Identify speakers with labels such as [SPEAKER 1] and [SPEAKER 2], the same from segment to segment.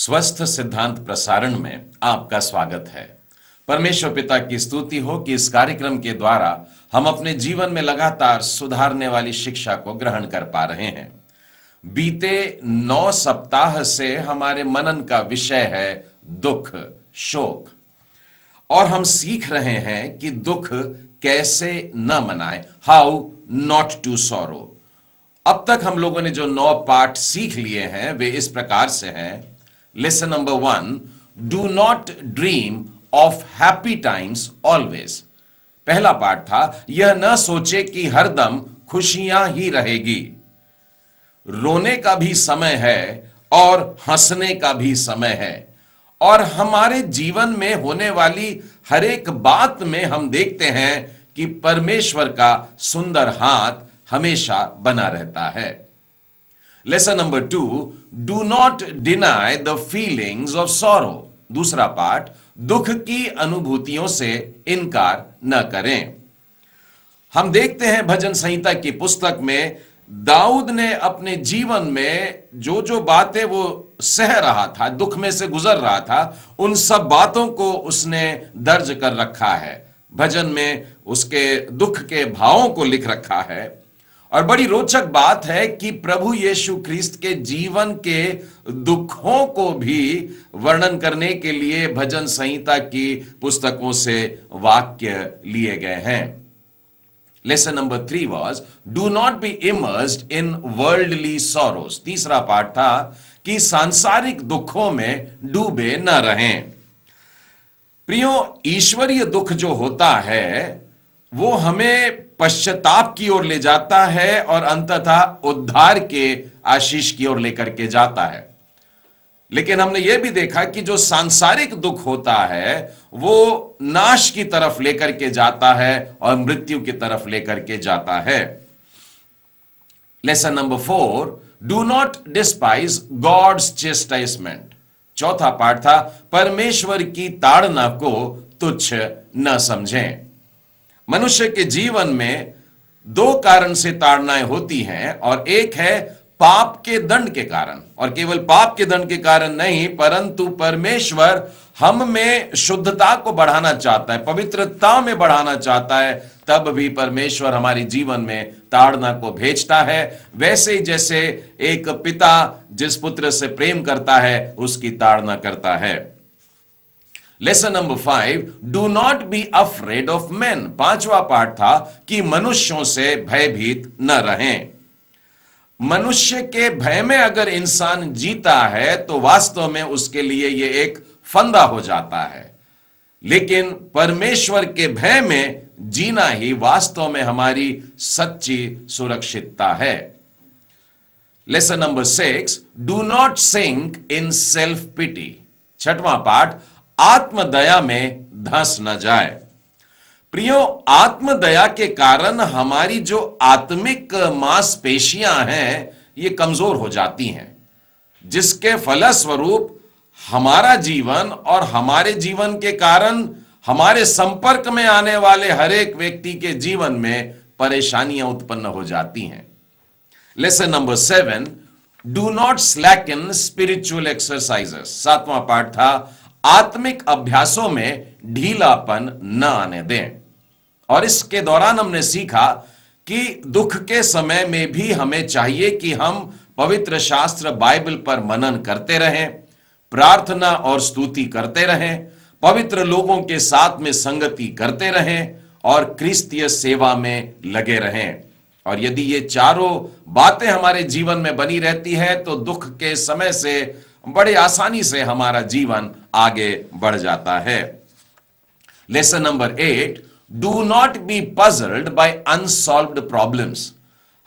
[SPEAKER 1] स्वस्थ सिद्धांत प्रसारण में आपका स्वागत है। परमेश्वर पिता की स्तुति हो कि इस कार्यक्रम के द्वारा हम अपने जीवन में लगातार सुधारने वाली शिक्षा को ग्रहण कर पा रहे हैं। बीते 9 सप्ताह से हमारे मनन का विषय है दुख, शोक, और हम सीख रहे हैं कि दुख कैसे न मनाए, हाउ नॉट टू सॉरो। अब तक हम लोगों ने जो 9 पाठ सीख लिए हैं वे इस प्रकार से हैं। Lesson number 1, do not dream of happy times always. पहला पाठ था, यह न सोचे कि हरदम खुशियां ही रहेगी। रोने का भी समय है और हंसने का भी समय है, और हमारे जीवन में होने वाली हर एक बात में हम देखते हैं कि परमेश्वर का सुंदर हाथ हमेशा बना रहता है। Lesson number 2, do not deny the feelings of sorrow. दूसरा पाठ, दुख की अनुभूतियों से इनकार न करें। हम देखते हैं भजन संहिता की पुस्तक में दाऊद ने अपने जीवन में जो जो बातें वो सह रहा था, दुख में से गुजर रहा था, उन सब बातों को उसने दर्ज कर रखा है। भजन में उसके दुख के भावों को लिख रखा है। और बड़ी रोचक बात है कि प्रभु यीशु ख्रिस्त के जीवन के दुखों को भी वर्णन करने के लिए भजन संहिता की पुस्तकों से वाक्य लिए गए हैं। Lesson number 3 was, do not B immersed in worldly sorrows. तीसरा पाठ था कि सांसारिक दुखों में डूबे न रहें। प्रियो, ईश्वरीय दुख जो होता है वो हमें पश्चाताप की ओर ले जाता है और अंततः उद्धार के आशीष की ओर लेकर के जाता है। लेकिन हमने यह भी देखा कि जो सांसारिक दुख होता है वो नाश की तरफ लेकर के जाता है और मृत्यु की तरफ लेकर के जाता है। Lesson number 4, do not despise God's chastisement. चौथा पाठ था, परमेश्वर की ताड़ना को तुच्छ न समझें। मनुष्य के जीवन में 2 कारण से ताड़नाएं होती हैं, और एक है पाप के दंड के कारण, और केवल पाप के दंड के कारण नहीं, परंतु परमेश्वर हम में शुद्धता को बढ़ाना चाहता है, पवित्रता में बढ़ाना चाहता है, तब भी परमेश्वर हमारे जीवन में ताड़ना को भेजता है। वैसे ही जैसे एक पिता जिस पुत्र से प्रेम करता है उसकी ताड़ना करता है। Lesson number 5, do not be afraid of man. 5वां पाठ था कि मनुष्यों से भयभीत न रहें। मनुष्य के भय में अगर इंसान जीता है तो वास्तव में उसके लिए यह एक फंदा हो जाता है, लेकिन परमेश्वर के भय में जीना ही वास्तव में हमारी सच्ची सुरक्षितता है। Lesson number 6, do not sink in self pity. 6वां पाठ, आत्मदया में धंस न जाए। प्रियो, आत्मदया के कारण हमारी जो आत्मिक मांसपेशियां हैं ये कमजोर हो जाती हैं, जिसके फलस्वरूप हमारा जीवन और हमारे जीवन के कारण हमारे संपर्क में आने वाले हर एक व्यक्ति के जीवन में परेशानियां उत्पन्न हो जाती हैं। Lesson number 7, do not slacken spiritual exercises. 7वां पाठ था, आत्मिक अभ्यासों में ढीलापन न आने दें। और इसके दौरान हमने सीखा कि दुख के समय में भी हमें चाहिए कि हम पवित्र शास्त्र बाइबल पर मनन करते रहें, प्रार्थना और स्तुति करते रहें, पवित्र लोगों के साथ में संगति करते रहें और क्रिस्तीय सेवा में लगे रहें। और यदि ये चारों बातें हमारे जीवन में बनी रहती है तो दुख के समय से बड़े आसानी से हमारा जीवन आगे बढ़ जाता है। Lesson number 8, do not be puzzled by unsolved problems.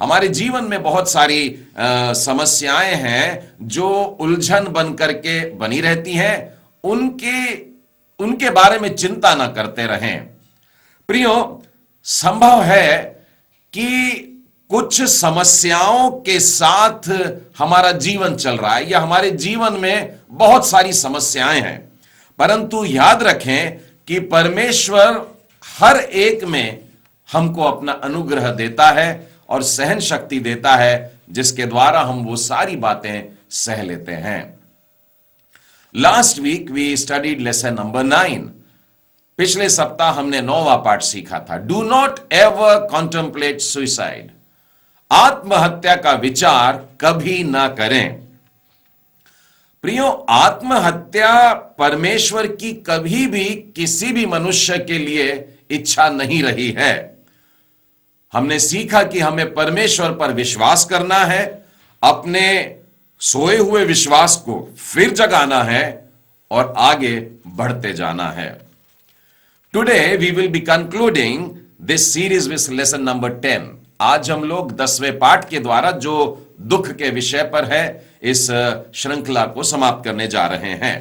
[SPEAKER 1] हमारे जीवन में बहुत सारी समस्याएं हैं जो उलझन बन करके बनी रहती हैं, उनके बारे में चिंता ना करते रहें। प्रियो, संभव है कि कुछ समस्याओं के साथ हमारा जीवन चल रहा है या हमारे जीवन में बहुत सारी समस्याएं हैं, परंतु याद रखें कि परमेश्वर हर एक में हमको अपना अनुग्रह देता है और सहन शक्ति देता है, जिसके द्वारा हम वो सारी बातें सह लेते हैं। Last week we studied lesson number 9। पिछले सप्ताह हमने 9वां पाठ सीखा था। Do not ever contemplate suicide. आत्महत्या का विचार कभी ना करें। प्रियो, आत्महत्या परमेश्वर की कभी भी किसी भी मनुष्य के लिए इच्छा नहीं रही है। हमने सीखा कि हमें परमेश्वर पर विश्वास करना है, अपने सोए हुए विश्वास को फिर जगाना है और आगे बढ़ते जाना है। Today we will be concluding this series with lesson number 10। आज हम लोग 10वें पाठ के द्वारा जो दुख के विषय पर है, इस श्रृंखला को समाप्त करने जा रहे हैं।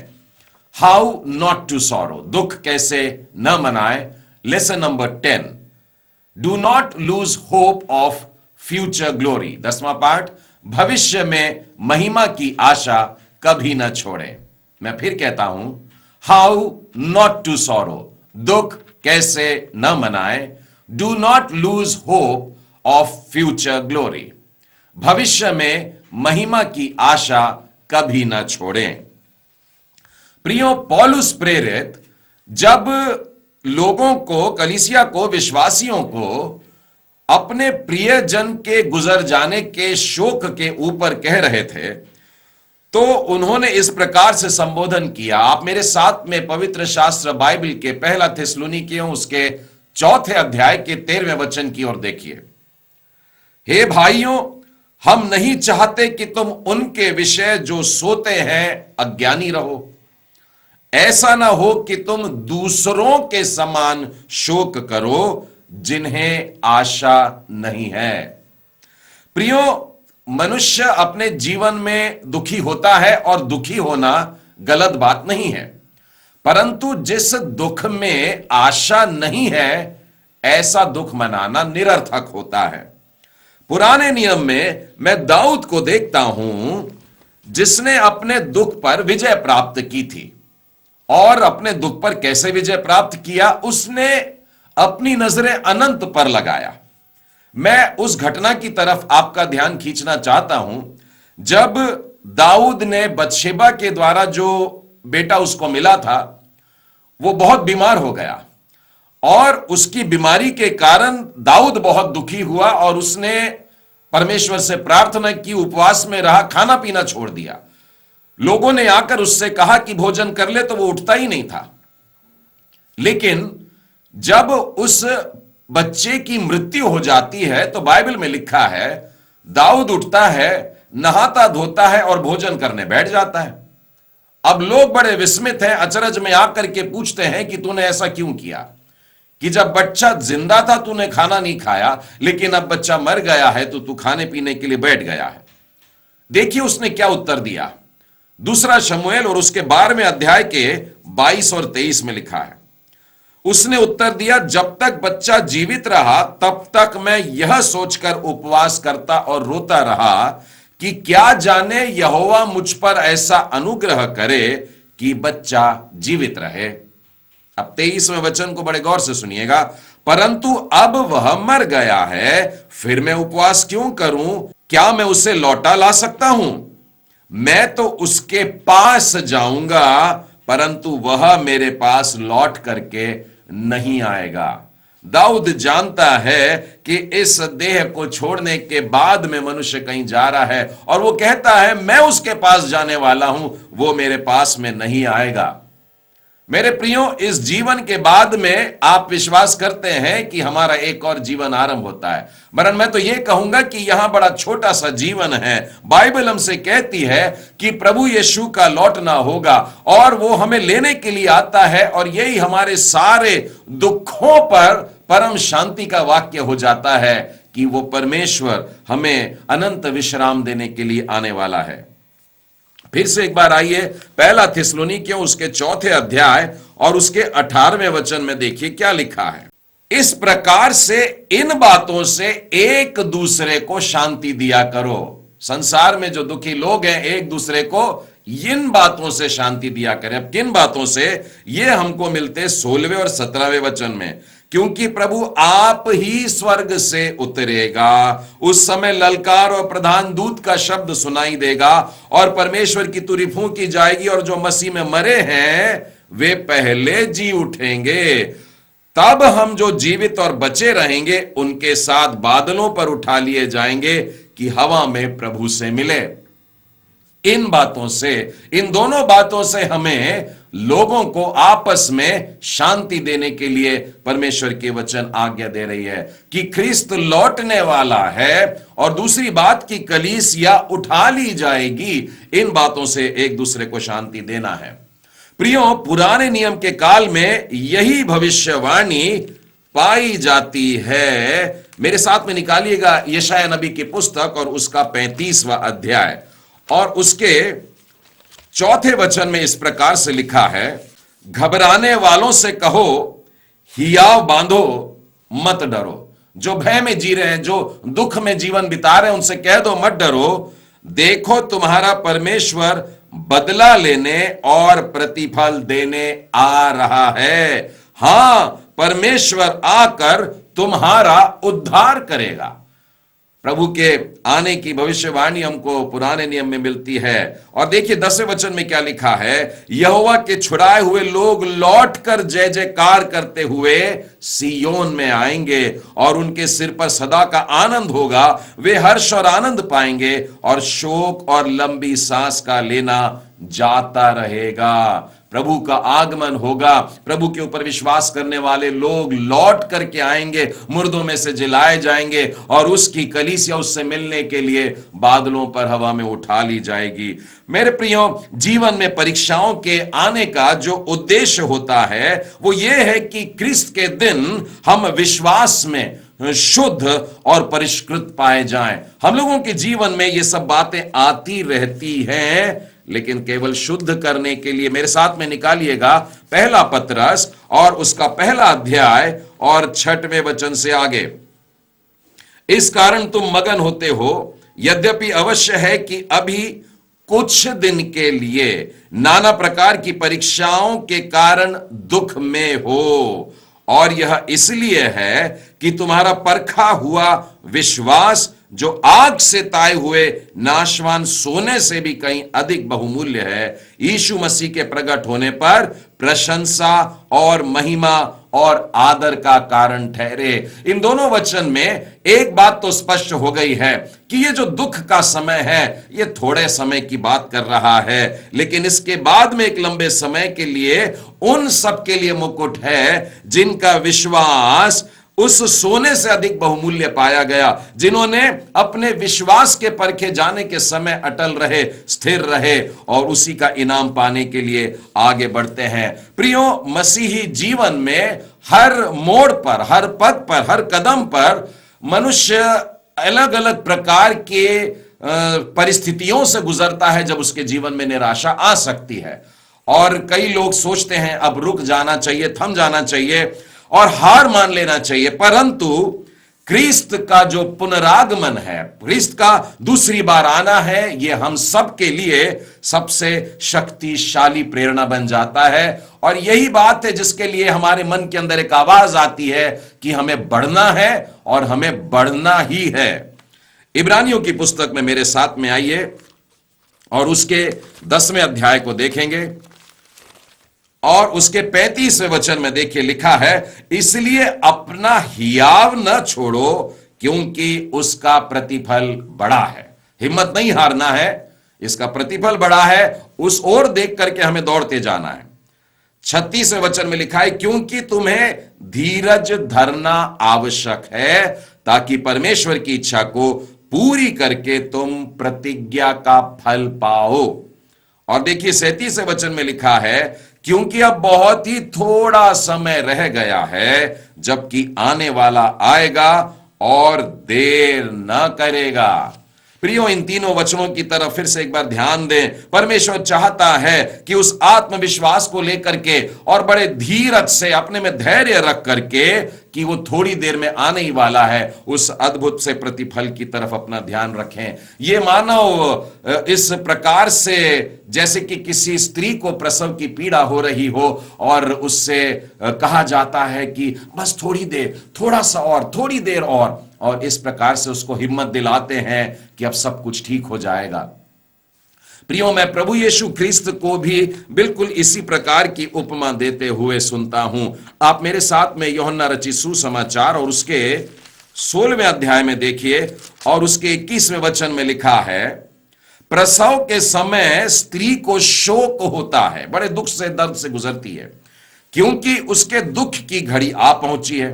[SPEAKER 1] हाउ नॉट टू सॉरो, दुख कैसे न मनाए। Lesson number 10, do not lose hope of future glory. 10वां पाठ, भविष्य में महिमा की आशा कभी न छोड़े। मैं फिर कहता हूं, हाउ नॉट टू सॉरो, दुख कैसे न मनाए। Do not lose hope of future glory, भविष्य में महिमा की आशा कभी न छोड़ें। प्रियो, पौलुस प्रेरित जब लोगों को, कलीसिया को, विश्वासियों को अपने प्रियजन के गुजर जाने के शोक के ऊपर कह रहे थे, तो उन्होंने इस प्रकार से संबोधन किया। आप मेरे साथ में पवित्र शास्त्र बाइबल के पहला थिस्सलुनीकियों उसके 4 अध्याय के 13वें वचन की ओर देखिए। हे भाइयों, हम नहीं चाहते कि तुम उनके विषय जो सोते हैं अज्ञानी रहो। ऐसा ना हो कि तुम दूसरों के समान शोक करो जिन्हें आशा नहीं है। प्रियो, मनुष्य अपने जीवन में दुखी होता है और दुखी होना गलत बात नहीं है, परंतु जिस दुख में आशा नहीं है, ऐसा दुख मनाना निरर्थक होता है। पुराने नियम में मैं दाऊद को देखता हूं, जिसने अपने दुख पर विजय प्राप्त की थी। और अपने दुख पर कैसे विजय प्राप्त किया? उसने अपनी नजरें अनंत पर लगाया। मैं उस घटना की तरफ आपका ध्यान खींचना चाहता हूं, जब दाऊद ने बत्शेबा के द्वारा जो बेटा उसको मिला था, वो बहुत बीमार हो गया और उसकी बीमारी के कारण दाऊद बहुत दुखी हुआ और उसने परमेश्वर से प्रार्थना की, उपवास में रहा, खाना पीना छोड़ दिया। लोगों ने आकर उससे कहा कि भोजन कर ले, तो वो उठता ही नहीं था। लेकिन जब उस बच्चे की मृत्यु हो जाती है, तो बाइबल में लिखा है दाऊद उठता है, नहाता धोता है और भोजन करने बैठ जाता है। अब लोग बड़े विस्मित हैं, अचरज में आकर के पूछते हैं कि तूने ऐसा क्यों किया, कि जब बच्चा जिंदा था तूने खाना नहीं खाया, लेकिन अब बच्चा मर गया है तो तू खाने पीने के लिए बैठ गया है। देखिए उसने क्या उत्तर दिया। दूसरा शमूएल और उसके 12वें अध्याय के 22 और 23 में लिखा है, उसने उत्तर दिया, जब तक बच्चा जीवित रहा तब तक मैं यह सोचकर उपवास करता और रोता रहा कि क्या जाने यहोवा मुझ पर ऐसा अनुग्रह करे कि बच्चा जीवित रहे। अब 23वें वचन को बड़े गौर से सुनिएगा। परंतु अब वह मर गया है, फिर मैं उपवास क्यों करूं? क्या मैं उसे लौटा ला सकता हूं? मैं तो उसके पास जाऊंगा, परंतु वह मेरे पास लौट करके नहीं आएगा। दाऊद जानता है कि इस देह को छोड़ने के बाद में मनुष्य कहीं जा रहा है, और वो कहता है मैं उसके पास जाने वाला हूं, वो मेरे पास में नहीं आएगा। मेरे प्रियो, इस जीवन के बाद में आप विश्वास करते हैं कि हमारा एक और जीवन आरंभ होता है, वरन मैं तो यह कहूंगा कि यहां बड़ा छोटा सा जीवन है। बाइबल हमसे कहती है कि प्रभु यीशु का लौटना होगा और वो हमें लेने के लिए आता है, और यही हमारे सारे दुखों पर परम शांति का वाक्य हो जाता है कि वो परमेश्वर हमें अनंत विश्राम देने के लिए आने वाला है। फिर से एक बार आइए, पहला थिस्सलुनीकियों उसके 4 अध्याय और उसके 18वें वचन में देखिए क्या लिखा है। इस प्रकार से इन बातों से एक दूसरे को शांति दिया करो। संसार में जो दुखी लोग हैं, एक दूसरे को इन बातों से शांति दिया करें। अब किन बातों से? ये हमको मिलते 16वें और 17वें वचन में क्योंकि प्रभु आप ही स्वर्ग से उतरेगा। उस समय ललकार और प्रधान दूत का शब्द सुनाई देगा और परमेश्वर की तुरही फूंकी जाएगी और जो मसीह में मरे हैं वे पहले जी उठेंगे। तब हम जो जीवित और बचे रहेंगे उनके साथ बादलों पर उठा लिए जाएंगे कि हवा में प्रभु से मिले। इन बातों से, इन दोनों बातों से हमें लोगों को आपस में शांति देने के लिए परमेश्वर के वचन आज्ञा दे रही है कि ख्रिस्त लौटने वाला है और दूसरी बात की कलीसिया उठा ली जाएगी। इन बातों से एक दूसरे को शांति देना है। प्रियो, पुराने नियम के काल में यही भविष्यवाणी पाई जाती है। मेरे साथ में निकालिएगा यशायाह नबी की पुस्तक और उसका 35वां अध्याय और उसके 4 वचन में इस प्रकार से लिखा है, घबराने वालों से कहो हियाव बांधो, मत डरो। जो भय में जी रहे हैं, जो दुख में जीवन बिता रहे हैं, उनसे कह दो मत डरो। देखो तुम्हारा परमेश्वर बदला लेने और प्रतिफल देने आ रहा है। हां, परमेश्वर आकर तुम्हारा उद्धार करेगा। प्रभु के आने की भविष्यवाणी हमको पुराने नियम में मिलती है। और देखिए 10वें वचन में क्या लिखा है, यहोवा के छुड़ाए हुए लोग लौटकर जय जयकार करते हुए सियोन में आएंगे और उनके सिर पर सदा का आनंद होगा। वे हर्ष और आनंद पाएंगे और शोक और लंबी सांस का लेना जाता रहेगा। प्रभु का आगमन होगा। प्रभु के ऊपर विश्वास करने वाले लोग लौट करके आएंगे, मुर्दों में से जिलाए जाएंगे और उसकी कलीसिया उससे मिलने के लिए बादलों पर हवा में उठा ली जाएगी। मेरे प्रियो, जीवन में परीक्षाओं के आने का जो उद्देश्य होता है वो ये है कि क्रिस्त के दिन हम विश्वास में शुद्ध और परिष्कृत पाए जाएं। हम लोगों के जीवन में ये सब बातें आती रहती हैं, लेकिन केवल शुद्ध करने के लिए मेरे साथ में निकालिएगा पहला पतरस और उसका 1 अध्याय और 6वें वचन से आगे। इस कारण तुम मगन होते हो, यद्यपि अवश्य है कि अभी कुछ दिन के लिए नाना प्रकार की परीक्षाओं के कारण दुख में हो, और यह इसलिए है कि तुम्हारा परखा हुआ विश्वास जो आग से ताए हुए नाशवान सोने से भी कहीं अधिक बहुमूल्य है, यीशु मसीह के प्रकट होने पर प्रशंसा और महिमा और आदर का कारण ठहरे। इन दोनों वचन में एक बात तो स्पष्ट हो गई है कि ये जो दुख का समय है ये थोड़े समय की बात कर रहा है, लेकिन इसके बाद में एक लंबे समय के लिए उन सब के लिए मुकुट है जिनका विश्वास उस सोने से अधिक बहुमूल्य पाया गया, जिन्होंने अपने विश्वास के परखे जाने के समय अटल रहे, स्थिर रहे और उसी का इनाम पाने के लिए आगे बढ़ते हैं। प्रियो, मसीही जीवन में हर मोड़ पर, हर पद पर, हर कदम पर मनुष्य अलग अलग प्रकार के परिस्थितियों से गुजरता है जब उसके जीवन में निराशा आ सकती है। और कई लोग सोचते हैं अब रुक जाना चाहिए, थम जाना चाहिए और हार मान लेना चाहिए, परंतु क्रिस्त का जो पुनरागमन है, क्रिस्त का दूसरी बार आना है, यह हम सब के लिए सबसे शक्तिशाली प्रेरणा बन जाता है। और यही बात है जिसके लिए हमारे मन के अंदर एक आवाज आती है कि हमें बढ़ना है और हमें बढ़ना ही है। इब्रानियों की पुस्तक में मेरे साथ में आइए और उसके 10वें अध्याय को देखेंगे और उसके 35वें वचन में देखिए लिखा है, इसलिए अपना हियाव न छोड़ो क्योंकि उसका प्रतिफल बड़ा है। हिम्मत नहीं हारना है, इसका प्रतिफल बड़ा है, उस ओर देख करके हमें दौड़ते जाना है। 36वें वचन में लिखा है, क्योंकि तुम्हें धीरज धरना आवश्यक है ताकि परमेश्वर की इच्छा को पूरी करके तुम प्रतिज्ञा का फल पाओ। और देखिए 37वें वचन में लिखा है, क्योंकि अब बहुत ही थोड़ा समय रह गया है जबकि आने वाला आएगा और देर न करेगा। प्रियो, इन तीनों वचनों की तरफ फिर से एक बार ध्यान दें। परमेश्वर चाहता है कि उस आत्मविश्वास को लेकर के और बड़े धीरज से अपने में धैर्य रख करके कि वो थोड़ी देर में आने ही वाला है, उस अद्भुत से प्रतिफल की तरफ अपना ध्यान रखें। ये मानव इस प्रकार से जैसे कि किसी स्त्री को प्रसव की पीड़ा हो रही हो और उससे कहा जाता है कि बस थोड़ी देर, थोड़ा सा और, थोड़ी देर और इस प्रकार से उसको हिम्मत दिलाते हैं कि अब सब कुछ ठीक हो जाएगा। प्रियो, मैं प्रभु यीशु ख्रिस्त को भी बिल्कुल इसी प्रकार की उपमा देते हुए सुनता हूं। आप मेरे साथ में यूहन्ना रचित सुसमाचार और उसके 16वें अध्याय में देखिए और उसके 21वें वचन में लिखा है, प्रसव के समय स्त्री को शोक होता है, बड़े दुख से, दर्द से गुजरती है, क्योंकि उसके दुख की घड़ी आ पहुंची है।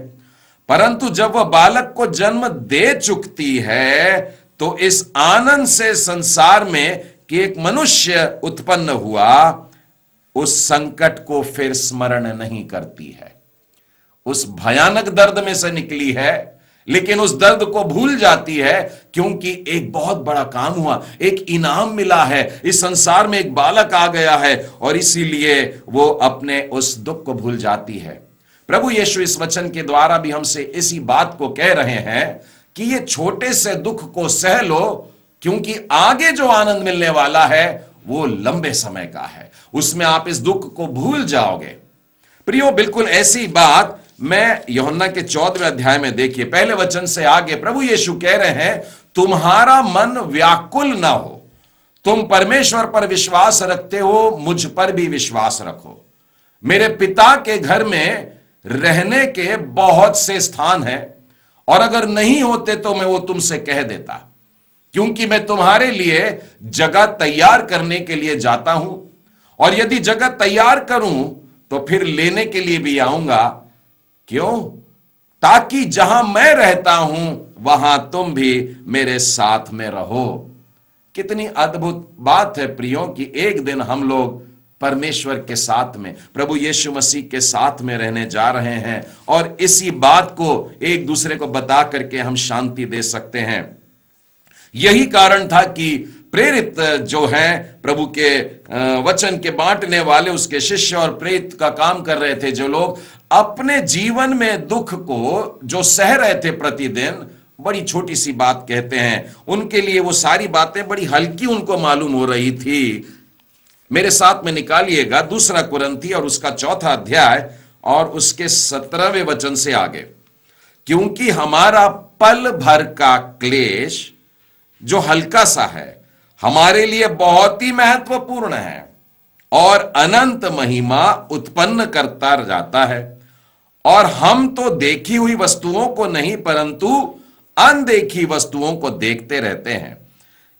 [SPEAKER 1] परंतु जब वह बालक को जन्म दे चुकती है तो इस आनंद से संसार में कि एक मनुष्य उत्पन्न हुआ, उस संकट को फिर स्मरण नहीं करती है। उस भयानक दर्द में से निकली है, लेकिन उस दर्द को भूल जाती है, क्योंकि एक बहुत बड़ा काम हुआ, एक इनाम मिला है, इस संसार में एक बालक आ गया है, और इसीलिए वो अपने उस दुख को भूल जाती है। प्रभु यीशु इस वचन के द्वारा भी हमसे इसी बात को कह रहे हैं कि ये छोटे से दुख को सह लो, क्योंकि आगे जो आनंद मिलने वाला है वो लंबे समय का है, उसमें आप इस दुख को भूल जाओगे। प्रियो, बिल्कुल ऐसी बात मैं यूहन्ना के 14वें अध्याय में देखिए, पहले वचन से आगे प्रभु यीशु कह रहे हैं, तुम्हारा मन व्याकुल ना हो, तुम परमेश्वर पर विश्वास रखते हो, मुझ पर भी विश्वास रखो। मेरे पिता के घर में रहने के बहुत से स्थान हैं, और अगर नहीं होते तो मैं वो तुमसे कह देता, क्योंकि मैं तुम्हारे लिए जगह तैयार करने के लिए जाता हूं, और यदि जगह तैयार करूं तो फिर लेने के लिए भी आऊंगा। क्यों? ताकि जहां मैं रहता हूं वहां तुम भी मेरे साथ में रहो। कितनी अद्भुत बात है प्रियो कि एक दिन हम लोग परमेश्वर के साथ में, प्रभु यीशु मसीह के साथ में रहने जा रहे हैं, और इसी बात को एक दूसरे को बता करके हम शांति दे सकते हैं। यही कारण था कि प्रेरित जो हैं, प्रभु के वचन के बांटने वाले, उसके शिष्य और प्रेरित का काम कर रहे थे, जो लोग अपने जीवन में दुख को जो सह रहे थे प्रतिदिन, बड़ी छोटी सी बात कहते हैं, उनके लिए वो सारी बातें बड़ी हल्की उनको मालूम हो रही थी। मेरे साथ में निकालिएगा 2 कुरिन्थी और उसका 4था अध्याय और उसके 17वें वचन से आगे, क्योंकि हमारा पल भर का क्लेश जो हल्का सा है हमारे लिए बहुत ही महत्वपूर्ण है और अनंत महिमा उत्पन्न करता जाता है। और हम तो देखी हुई वस्तुओं को नहीं परंतु अनदेखी वस्तुओं को देखते रहते हैं,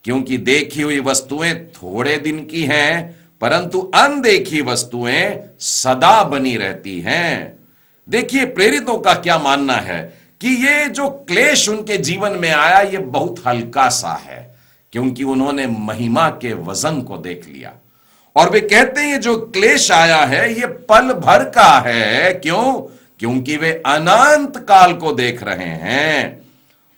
[SPEAKER 1] क्योंकि देखी हुई वस्तुएं थोड़े दिन की हैं, परंतु अनदेखी वस्तुएं सदा बनी रहती हैं। देखिए, प्रेरितों का क्या मानना है कि ये जो क्लेश उनके जीवन में आया, ये बहुत हल्का सा है, क्योंकि उन्होंने महिमा के वजन को देख लिया। और वे कहते हैं ये जो क्लेश आया है ये पल भर का है। क्यों? क्योंकि वे अनंत काल को देख रहे हैं।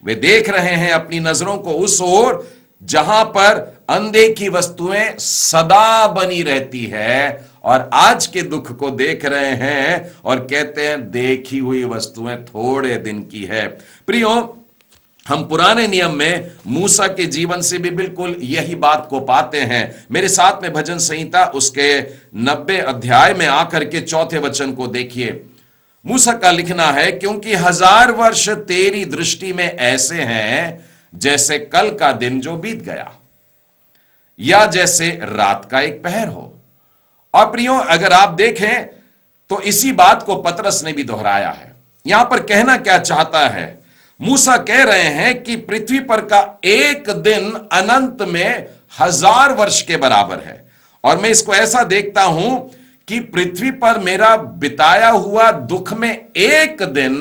[SPEAKER 1] वे देख रहे हैं अपनी नजरों को उस ओर जहां पर अनदेखी वस्तुएं सदा बनी रहती है, और आज के दुख को देख रहे हैं और कहते हैं देखी हुई वस्तुएं थोड़े दिन की है। प्रियो, हम पुराने नियम में मूसा के जीवन से भी बिल्कुल यही बात को पाते हैं। मेरे साथ में भजन संहिता उसके 90 अध्याय में आकर के 4थे वचन को देखिए। मूसा का लिखना है, क्योंकि 1000 वर्ष तेरी दृष्टि में ऐसे हैं जैसे कल का दिन जो बीत गया, या जैसे रात का एक पहर हो। और प्रियो, अगर आप देखें तो इसी बात को पतरस ने भी दोहराया है। यहां पर कहना क्या चाहता है? मूसा कह रहे हैं कि पृथ्वी पर का एक दिन अनंत में 1000 वर्ष के बराबर है, और मैं इसको ऐसा देखता हूं कि पृथ्वी पर मेरा बिताया हुआ दुख में एक दिन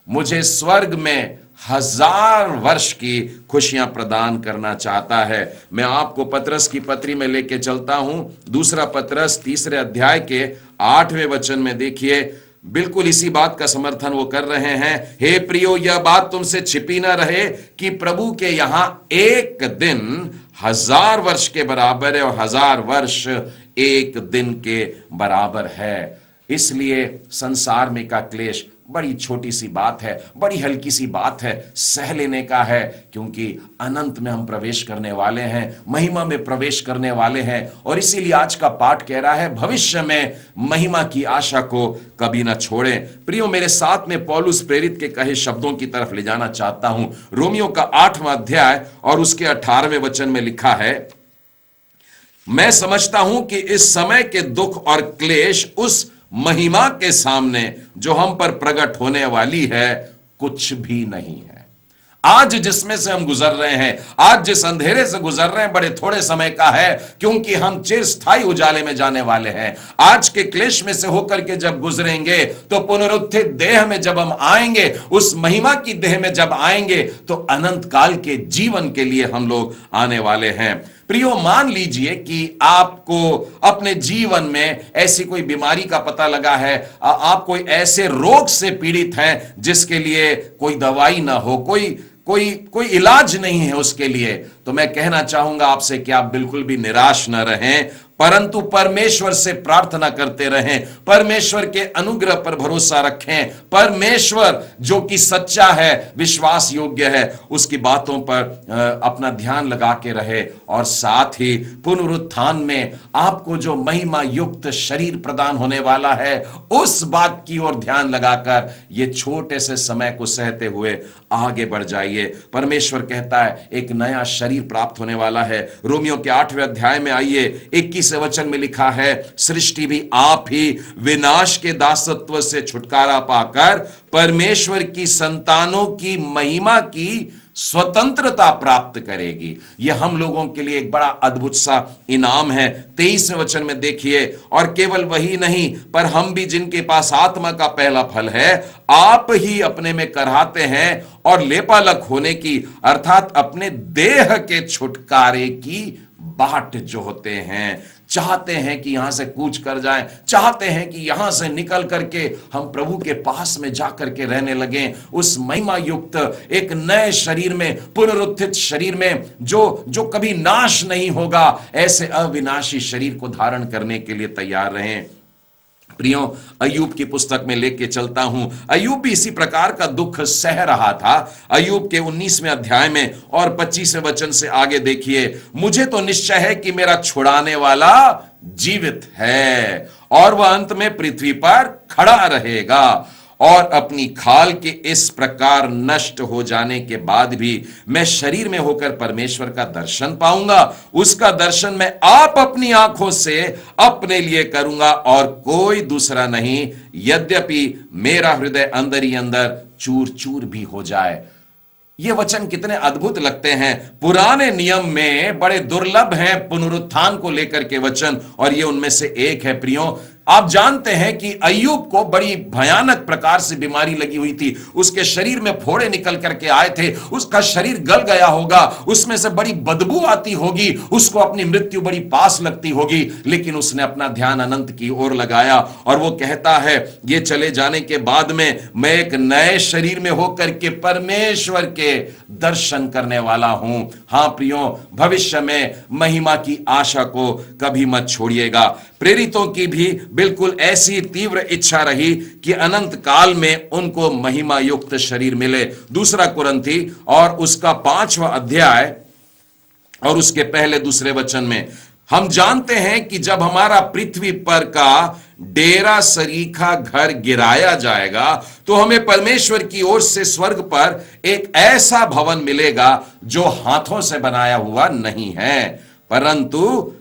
[SPEAKER 1] मुझे स्वर्ग में 1000 वर्ष की खुशियां प्रदान करना चाहता है। मैं आपको पतरस की पत्री में लेके चलता हूं, 2 पतरस 3 अध्याय के 8वें वचन में देखिए, बिल्कुल इसी बात का समर्थन वो कर रहे हैं। हे प्रियो, यह बात तुमसे छिपी ना रहे कि प्रभु के यहां एक दिन 1000 वर्ष के बराबर है और 1000 वर्ष एक दिन के बराबर है। इसलिए संसार में का क्लेश बड़ी छोटी सी बात है, बड़ी हल्की सी बात है, सह लेने का है, क्योंकि अनंत में हम प्रवेश करने वाले हैं, महिमा में प्रवेश करने वाले हैं। और इसीलिए आज का पाठ कह रहा है, भविष्य में महिमा की आशा को कभी ना छोड़ें। प्रियो, मेरे साथ में पौलुस प्रेरित के कहे शब्दों की तरफ ले जाना चाहता हूं। रोमियो का 8वां अध्याय और उसके 18वें वचन में लिखा है, मैं समझता हूं कि इस समय के दुख और क्लेश उस महिमा के सामने जो हम पर प्रकट होने वाली है कुछ भी नहीं है। आज जिसमें से हम गुजर रहे हैं, आज जिस अंधेरे से गुजर रहे हैं, बड़े थोड़े समय का है, क्योंकि हम चिरस्थायी उजाले में जाने वाले हैं। आज के क्लेश में से होकर के जब गुजरेंगे तो पुनरुत्थित देह में जब हम आएंगे, उस महिमा की देह में जब आएंगे, तो अनंत काल के जीवन के लिए हम लोग आने वाले हैं। प्रियो, मान लीजिए कि आपको अपने जीवन में ऐसी कोई बीमारी का पता लगा है, आप कोई ऐसे रोग से पीड़ित हैं जिसके लिए कोई दवाई ना हो, कोई इलाज नहीं है उसके लिए, तो मैं कहना चाहूंगा आपसे कि आप बिल्कुल भी निराश न रहें, परंतु परमेश्वर से प्रार्थना करते रहें, परमेश्वर के अनुग्रह पर भरोसा रखें। परमेश्वर जो कि सच्चा है, विश्वास योग्य है, उसकी बातों पर अपना ध्यान लगा के रहे, और साथ ही पुनरुत्थान में आपको जो महिमा युक्त शरीर प्रदान होने वाला है, उस बात की ओर ध्यान लगाकर ये छोटे से समय को सहते हुए आगे बढ़ जाइए। परमेश्वर कहता है एक नया शरीर प्राप्त होने वाला है। रोमियो के 8वें अध्याय में आइए, 21 वचन में लिखा है, सृष्टि भी आप ही विनाश के दासत्व से छुटकारा पाकर परमेश्वर की संतानों की महिमा की स्वतंत्रता प्राप्त करेगी। यह हम लोगों के लिए एक बड़ा अद्भुत सा इनाम है। 23वें वचन में देखिए, और केवल वही नहीं, पर हम भी जिनके पास आत्मा का पहला फल है, आप ही अपने में कराते हैं और लेपालक होने की, अर्थात अपने देह के छुटकारे की बाट जो होते हैं। चाहते हैं कि यहां से कूच कर जाएं, चाहते हैं कि यहां से निकल करके हम प्रभु के पास में जाकर के रहने लगें, उस महिमा युक्त एक नए शरीर में, पुनरुत्थित शरीर में, जो कभी नाश नहीं होगा, ऐसे अविनाशी शरीर को धारण करने के लिए तैयार रहें। प्रियो, अय्यूब की पुस्तक में लेके चलता हूं। अय्यूब भी इसी प्रकार का दुख सह रहा था। अय्यूब के 19वें अध्याय में और 25वें वचन से आगे देखिए, मुझे तो निश्चय है कि मेरा छुड़ाने वाला जीवित है और वह अंत में पृथ्वी पर खड़ा रहेगा, और अपनी खाल के इस प्रकार नष्ट हो जाने के बाद भी मैं शरीर में होकर परमेश्वर का दर्शन पाऊंगा। उसका दर्शन मैं आप अपनी आंखों से अपने लिए करूंगा और कोई दूसरा नहीं, यद्यपि मेरा हृदय अंदर ही अंदर चूर चूर भी हो जाए। ये वचन कितने अद्भुत लगते हैं। पुराने नियम में बड़े दुर्लभ हैं पुनरुत्थान को लेकर के वचन, और ये उनमें से एक है। प्रियो, आप जानते हैं कि अय्यूब को बड़ी भयानक प्रकार से बीमारी लगी हुई थी, उसके शरीर में फोड़े निकल करके आए थे, उसका शरीर गल गया होगा, उसमें से बड़ी बदबू आती होगी, उसको अपनी मृत्यु बड़ी पास लगती होगी, लेकिन उसने अपना ध्यान अनंत की ओर लगाया, और वो कहता है, ये चले जाने के बाद में मैं एक नए शरीर में होकर के परमेश्वर के दर्शन करने वाला हूं। हां प्रियो, भविष्य में महिमा की आशा को कभी मत छोड़िएगा। प्रेरितों की भी बिल्कुल ऐसी तीव्र इच्छा रही कि अनंत काल में उनको महिमा युक्त शरीर मिले। 2 कुरिन्थी और उसका 5वां अध्याय और उसके पहले दूसरे वचन में हम जानते हैं कि जब हमारा पृथ्वी पर का डेरा सरीखा घर गिराया जाएगा, तो हमें परमेश्वर की ओर से स्वर्ग पर एक ऐसा भवन मिलेगा जो हाथों से बनाया हुआ नहीं है, परंतु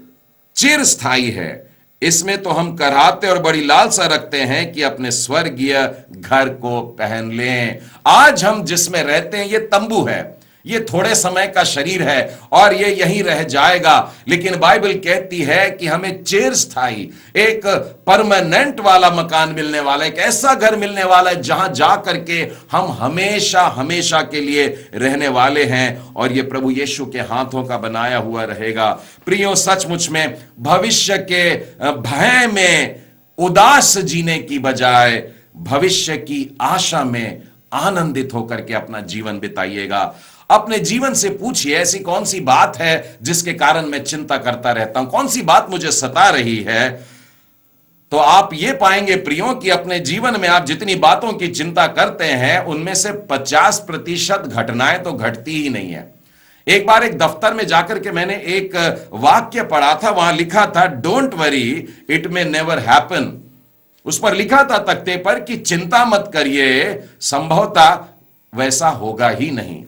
[SPEAKER 1] चिरस्थायी है। इसमें तो हम कराहते और बड़ी लालसा रखते हैं कि अपने स्वर्गीय घर को पहन लें। आज हम जिसमें रहते हैं ये तंबू है, ये थोड़े समय का शरीर है और ये यहीं रह जाएगा, लेकिन बाइबल कहती है कि हमें चिरस्थायी एक परमानेंट वाला मकान मिलने वाला, एक ऐसा घर मिलने वाला है जहां जा करके हम हमेशा हमेशा के लिए रहने वाले हैं, और ये प्रभु यीशु के हाथों का बनाया हुआ रहेगा। प्रियो, सचमुच में भविष्य के भय में उदास जीने की बजाय भविष्य की आशा में आनंदित होकर के अपना जीवन बिताइएगा। अपने जीवन से पूछिए, ऐसी कौन सी बात है जिसके कारण मैं चिंता करता रहता हूं, कौन सी बात मुझे सता रही है। तो आप ये पाएंगे प्रियो कि अपने जीवन में आप जितनी बातों की चिंता करते हैं उनमें से 50% घटनाएं तो घटती ही नहीं है। एक बार एक दफ्तर में जाकर के मैंने एक वाक्य पढ़ा था, वहां लिखा था don't worry it may never happen. उस पर लिखा था तख्ते पर कि चिंता मत करिए, संभवतः वैसा होगा ही नहीं।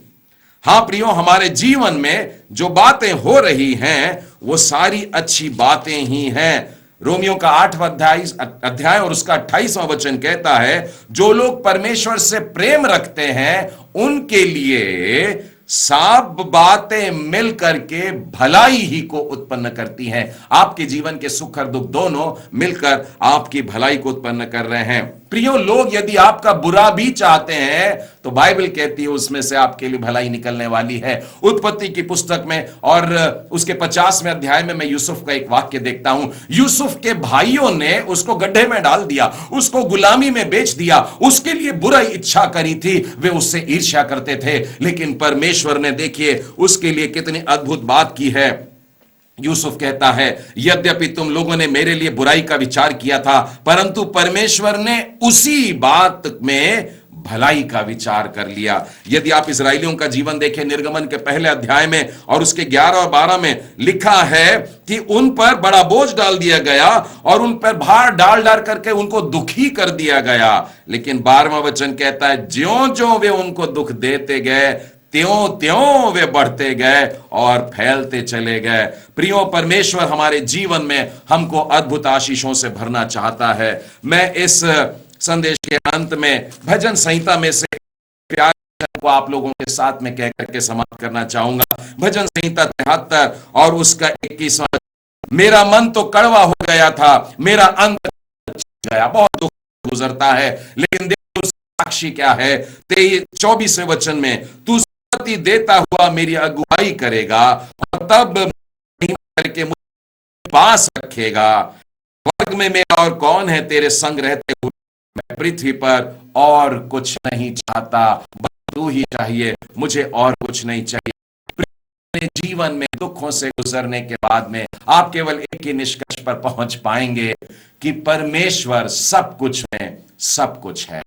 [SPEAKER 1] हां प्रियो, हमारे जीवन में जो बातें हो रही हैं वो सारी अच्छी बातें ही हैं। रोमियो का 8वां अध्याय और उसका 28वां वचन कहता है, जो लोग परमेश्वर से प्रेम रखते हैं उनके लिए सब बातें मिल करके भलाई ही को उत्पन्न करती हैं। आपके जीवन के सुख और दुख दोनों मिलकर आपकी भलाई को उत्पन्न कर रहे हैं। प्रियो, लोग यदि आपका बुरा भी चाहते हैं तो बाइबल कहती है उसमें से आपके लिए भलाई निकलने वाली है। उत्पत्ति की पुस्तक में और उसके 50वें अध्याय में मैं यूसुफ का एक वाक्य देखता हूं। यूसुफ के भाइयों ने उसको गड्ढे में डाल दिया, उसको गुलामी में बेच दिया, उसके लिए बुराई इच्छा करी थी, वे उससे ईर्ष्या करते थे। लेकिन परमेश्वर ने देखिए उसके लिए कितनी अद्भुत बात की है। यूसुफ कहता है, यद्यपि तुम लोगों ने मेरे लिए बुराई का विचार किया था, परंतु परमेश्वर ने उसी बात में भलाई का विचार कर लिया। यदि आप इस्राएलियों का जीवन देखें, निर्गमन के पहले अध्याय में और उसके 11 और 12 में लिखा है कि उन पर बड़ा बोझ डाल दिया गया और उन पर भार डाल डाल करके उनको दुखी कर दिया गया। लेकिन 12वां वचन कहता है, ज्यों ज्यों वे उनको दुख देते गए त्यों त्यों वे बढ़ते गए और फैलते चले गए। प्रियो, परमेश्वर हमारे जीवन में हमको अद्भुत आशीषों से भरना चाहता है। मैं इस संदेश के अंत में भजन संहिता में से प्यार को आप लोगों के साथ में कह करके समाप्त करना चाहूंगा। भजन संहिता 73 और उसका 21वां, मेरा मन तो कड़वा हो गया था, मेरा अंत गया, बहुत दुख गुजरता है, लेकिन देखो साक्षी क्या है। 24वें वचन में, तू देता हुआ मेरी अगुवाई करेगा और तब करके मुझे पास रखेगा। वर्ग में मेरा और कौन है, तेरे संग रहते हुए मैं पृथ्वी पर और कुछ नहीं चाहता, बस तू ही चाहिए, मुझे और कुछ नहीं चाहिए। अपने जीवन में दुखों से गुजरने के बाद में आप केवल एक ही निष्कर्ष पर पहुंच पाएंगे कि परमेश्वर सब कुछ में सब कुछ है।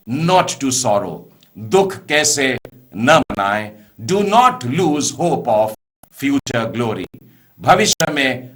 [SPEAKER 1] नॉट टू सॉरो, दुख कैसे न मनाएं। Do not lose hope of future glory, भविष्य में